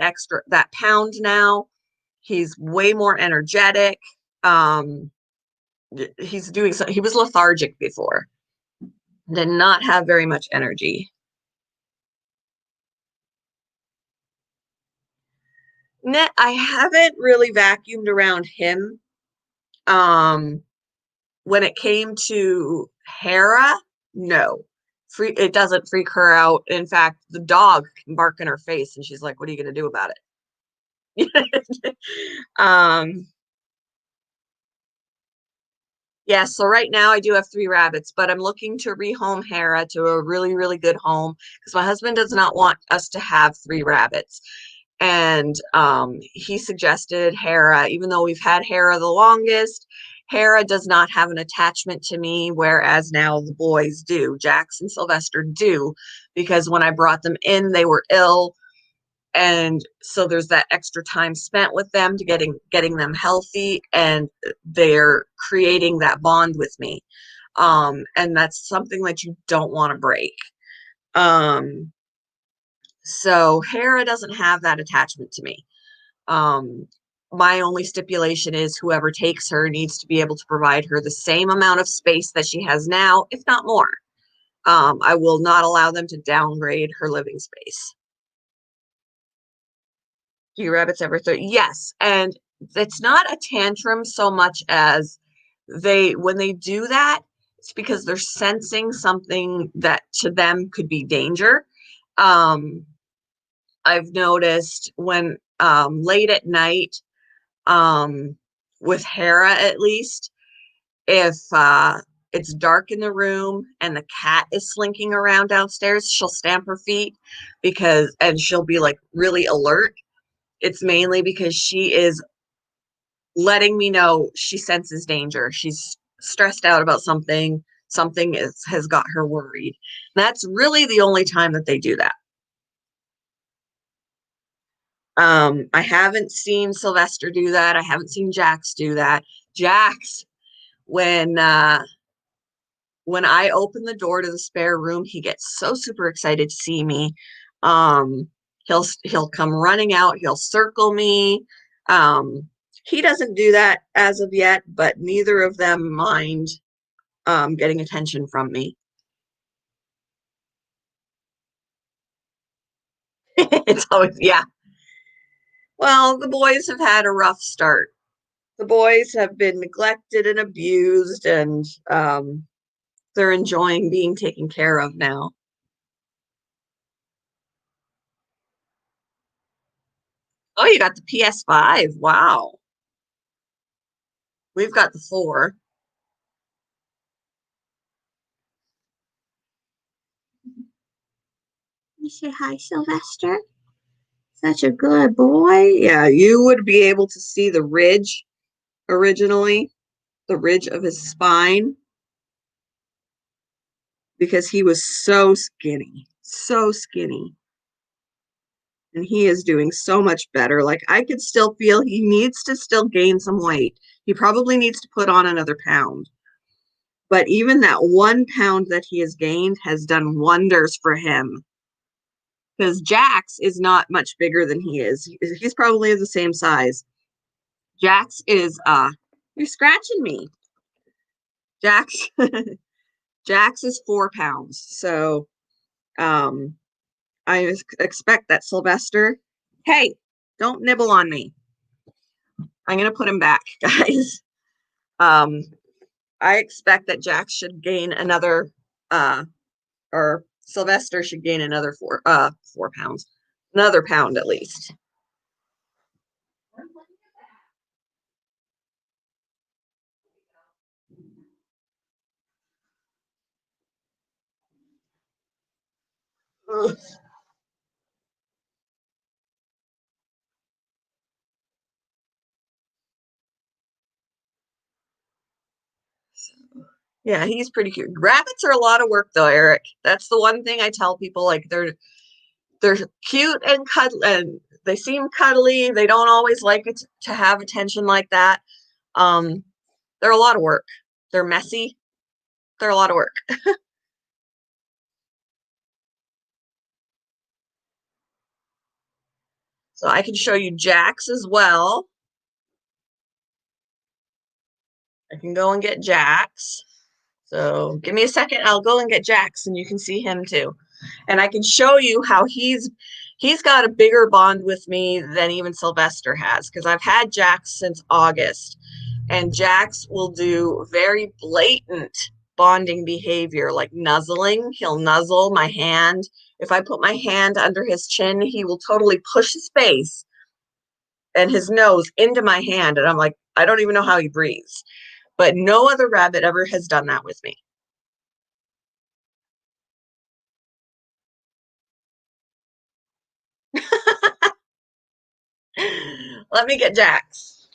pound now, he's way more energetic. Um, he was lethargic before, did not have very much energy. I haven't really vacuumed around him. Um, when it came to Hera, no. It doesn't freak her out. In fact, the dog can bark in her face and she's like, "What are you gonna do about it?" um, yeah, so right now I do have 3 rabbits, but I'm looking to rehome Hera to a really, really good home because my husband does not want us to have 3 rabbits. And he suggested Hera, even though we've had Hera the longest. Hera does not have an attachment to me, whereas now the boys do. Jax and Sylvester do, because when I brought them in, they were ill. And so there's that extra time spent with them to getting them healthy, and they're creating that bond with me. And that's something that you don't want to break. Um, so Hera doesn't have that attachment to me. Um, my only stipulation is whoever takes her needs to be able to provide her the same amount of space that she has now, if not more. I will not allow them to downgrade her living space. Do your rabbits ever throw? Yes, and it's not a tantrum so much as when they do that, it's because they're sensing something that to them could be danger. Um, I've noticed when late at night, um, with Hera at least, if it's dark in the room and the cat is slinking around downstairs, she'll stamp her feet and she'll be like really alert. It's mainly because she is letting me know she senses danger. She's stressed out about something. Has got her worried. That's really the only time that they do that. I haven't seen Sylvester do that. I haven't seen Jax do that. Jax, when when I open the door to the spare room, he gets so super excited to see me. Um, he'll come running out. He'll circle me. Um, he doesn't do that as of yet, but neither of them mind getting attention from me. It's always, yeah. Well, the boys have had a rough start. The boys have been neglected and abused, and they're enjoying being taken care of now. Oh, you got the PS5. Wow. We've got the 4. You say hi, Sylvester. Such a good boy. Yeah, you would be able to see the ridge originally, the ridge of his spine, because he was so skinny, so skinny. And he is doing so much better. Like I could still feel he needs to still gain some weight. He probably needs to put on another pound. But even that 1 pound that he has gained has done wonders for him. Because Jax is not much bigger than he is. He's probably the same size. Jax is you're scratching me. Jax Jax is 4 pounds. So I expect that Sylvester. Hey, don't nibble on me. I'm gonna put him back, guys. Um, I expect that Jax should gain another or Sylvester should gain another 4 pounds. Another pound at least. Ugh. Yeah, he's pretty cute. Rabbits are a lot of work though, Eric. That's the one thing I tell people, like they're cute and cuddly and they seem cuddly. They don't always like it to have attention like that. Um, they're a lot of work. They're messy. They're a lot of work. So I can show you Jax as well. I can go and get Jax. So give me a second. I'll go and get Jax and you can see him too. And I can show you how he's got a bigger bond with me than even Sylvester has because I've had Jax since August. And Jax will do very blatant bonding behavior like nuzzling. He'll nuzzle my hand. If I put my hand under his chin, he will totally push his face and his nose into my hand. And I'm like, I don't even know how he breathes. But no other rabbit ever has done that with me. Let me get Jax.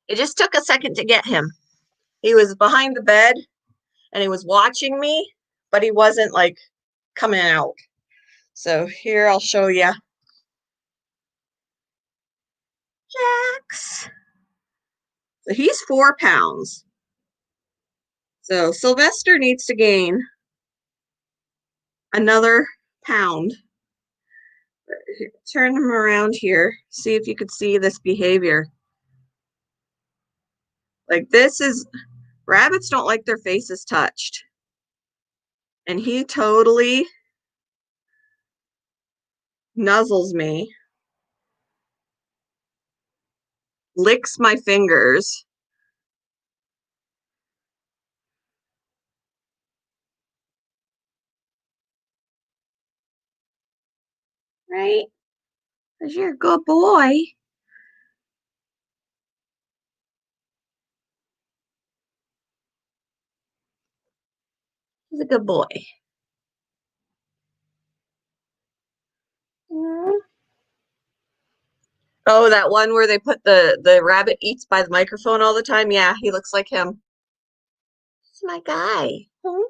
It just took a second to get him. He was behind the bed and he was watching me, but he wasn't like coming out. So here I'll show you Jax. So he's 4 pounds. So Sylvester needs to gain another pound. Turn him around here. See if you could see this behavior. Like this is, rabbits don't like their faces touched. And he totally nuzzles me, licks my fingers. Right? Because you're a good boy. He's a good boy. Mm. Oh, that one where they put the rabbit eats by the microphone all the time? Yeah, he looks like him. It's my guy. Hmm?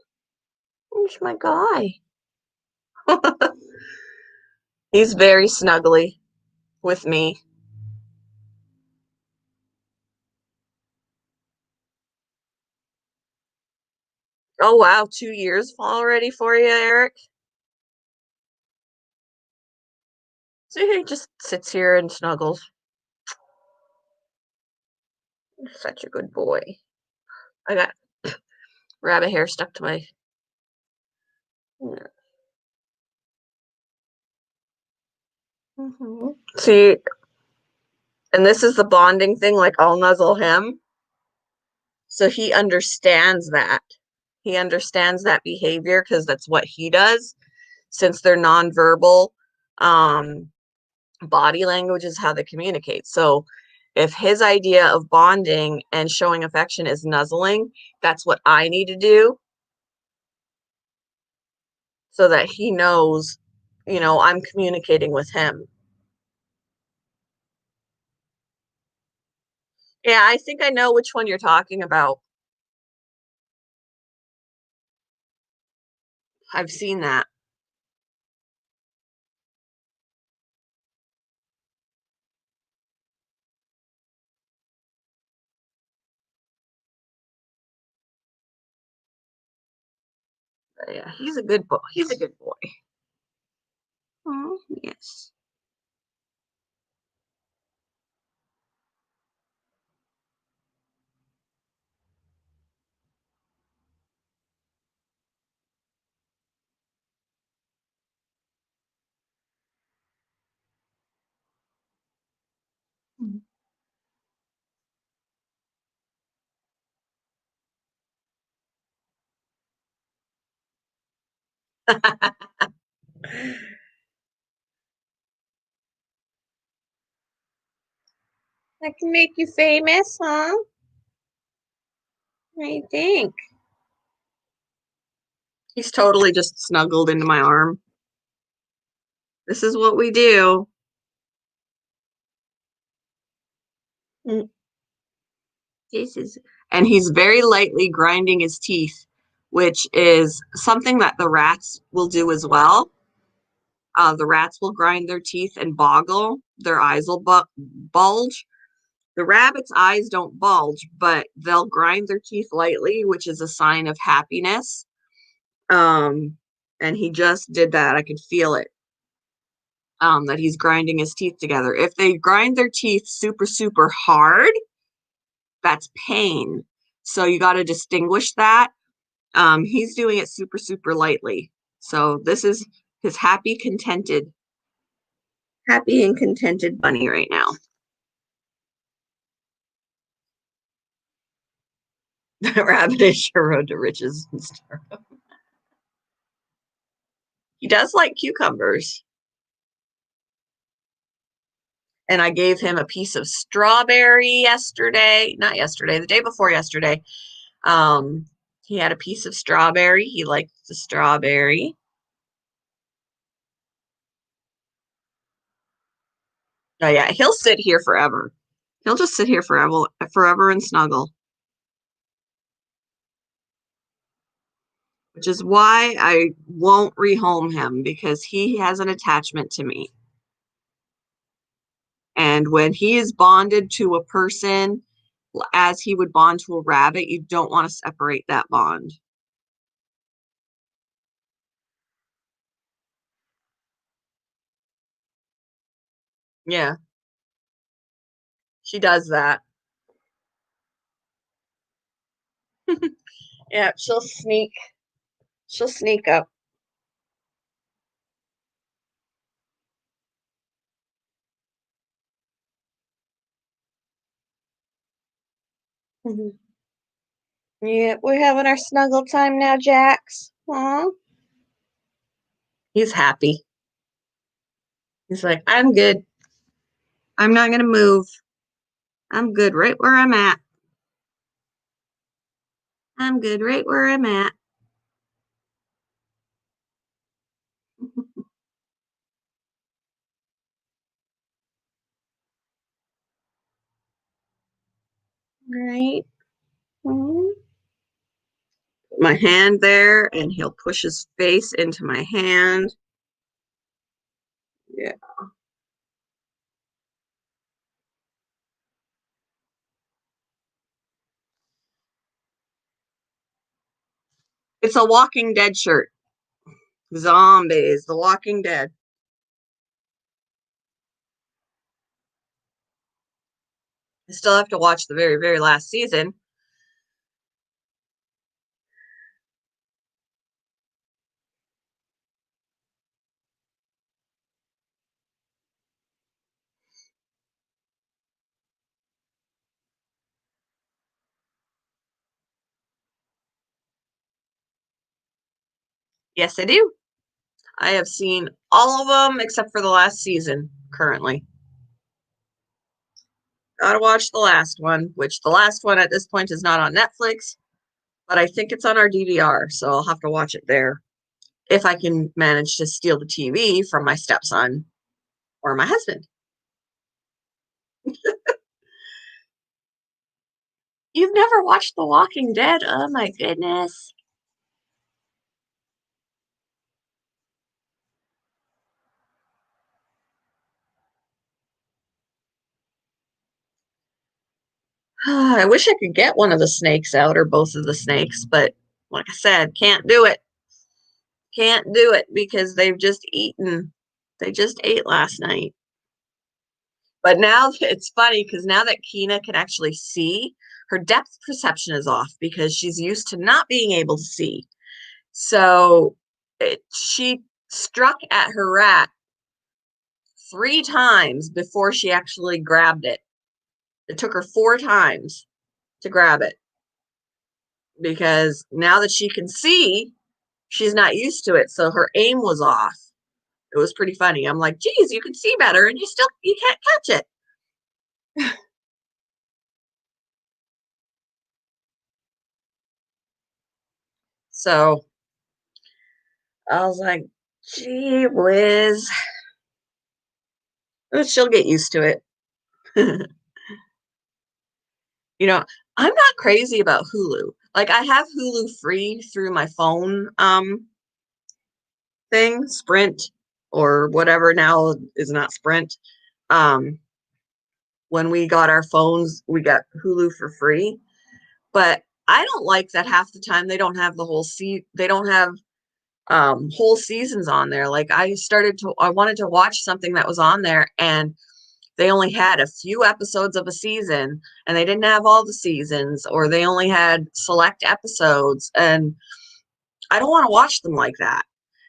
It's my guy. He's very snuggly with me. Oh, wow. 2 years already for you, Eric? So he just sits here and snuggles. Such a good boy. I got rabbit hair stuck to my. See, and this is the bonding thing, like I'll nuzzle him. So he understands that. He understands that behavior because that's what he does. Since they're nonverbal, um, body language is how they communicate. So if his idea of bonding and showing affection is nuzzling, that's what I need to do so that he knows, I'm communicating with him. Yeah, I think I know which one you're talking about. I've seen that. But yeah, he's a good boy. He's a good boy. Oh, yes. That can make you famous, huh? I think. He's totally just snuggled into my arm. This is what we do. Mm. This is, and he's very lightly grinding his teeth, which is something that the rats will do as well. The rats will grind their teeth and boggle. Their eyes will bulge. The rabbit's eyes don't bulge, but they'll grind their teeth lightly, which is a sign of happiness. And he just did that. I could feel it. That he's grinding his teeth together. If they grind their teeth super, super hard, that's pain. So you got to distinguish that. He's doing it super, super lightly. So this is his happy and contented bunny right now. The rabbit is your road to riches. He does like cucumbers. And I gave him a piece of strawberry yesterday. Not yesterday, the day before yesterday. He had a piece of strawberry. He liked the strawberry. Oh yeah, he'll sit here forever. He'll just sit here forever and snuggle, which is why I won't rehome him because he has an attachment to me. And when he is bonded to a person, as he would bond to a rabbit, you don't want to separate that bond. Yeah, she does that. Yeah, she'll sneak up. Mhm. Yeah, we're having our snuggle time now, Jax. Aw. He's happy. He's like, I'm good. I'm not gonna move. I'm good right where I'm at. I'm good right where I'm at. Right. Mhm. My hand there, and he'll push his face into my hand. Yeah. It's a Walking Dead shirt. Zombies, The Walking Dead. I still have to watch the very, very last season. Yes, I do. I have seen all of them except for the last season currently. Gotta watch the last one, which the last one at this point is not on Netflix, but I think it's on our DVR, so I'll have to watch it there if I can manage to steal the TV from my stepson or my husband. You've never watched The Walking Dead? Oh my goodness. I wish I could get one of the snakes out or both of the snakes, but like I said, can't do it. Can't do it because they've just eaten. They just ate last night. But now it's funny because now that Kina can actually see, her depth perception is off because she's used to not being able to see. So she struck at her rat 3 times before she actually grabbed it. It took her 4 times to grab it because now that she can see, she's not used to it. So her aim was off. It was pretty funny. I'm like, geez, you can see better and you can't catch it. So I was like, gee whiz. But she'll get used to it. You know, I'm not crazy about Hulu. Like I have Hulu free through my phone thing, Sprint or whatever now is not Sprint. Um when we got our phones, we got Hulu for free. But I don't like that half the time they don't have whole seasons on there. Like I wanted to watch something that was on there and they only had a few episodes of a season and they didn't have all the seasons or they only had select episodes and I don't want to watch them like that.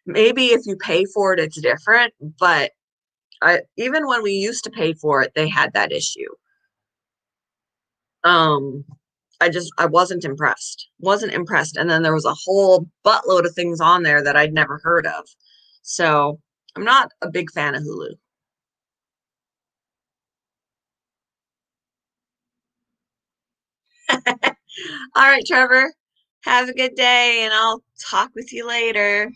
Maybe if you pay for it it's different, but even when we used to pay for it they had that issue. um I wasn't impressed. Wasn't impressed. And then there was a whole buttload of things on there that I'd never heard of. So I'm not a big fan of Hulu. All right, Trevor. Have a good day and I'll talk with you later.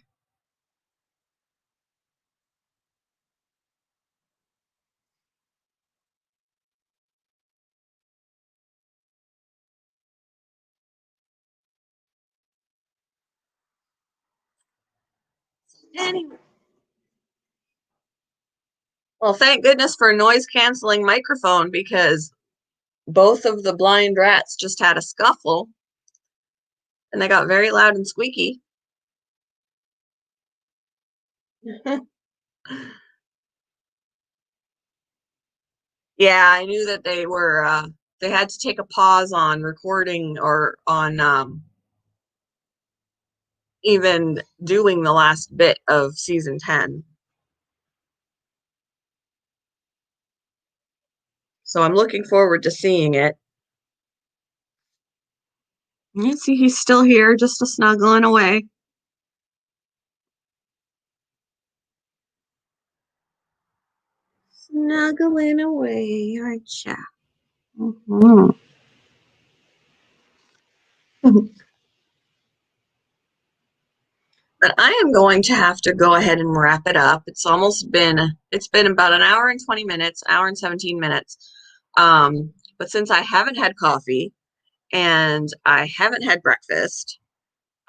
Anyway. Well, thank goodness for a noise canceling microphone because both of the blind rats just had a scuffle and they got very loud and squeaky. Yeah, I knew that they had to take a pause on recording or on even doing the last bit of season 10. So I'm looking forward to seeing it. You see, he's still here, just a snuggling away. Snuggling away, aren't ya? Mhm. But I am going to have to go ahead and wrap it up. It's been about an hour and 20 minutes, hour and 17 minutes. But since I haven't had coffee and I haven't had breakfast,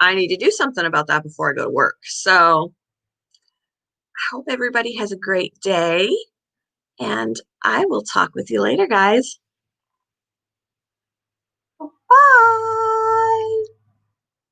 I need to do something about that before I go to work. So I hope everybody has a great day and I will talk with you later, guys.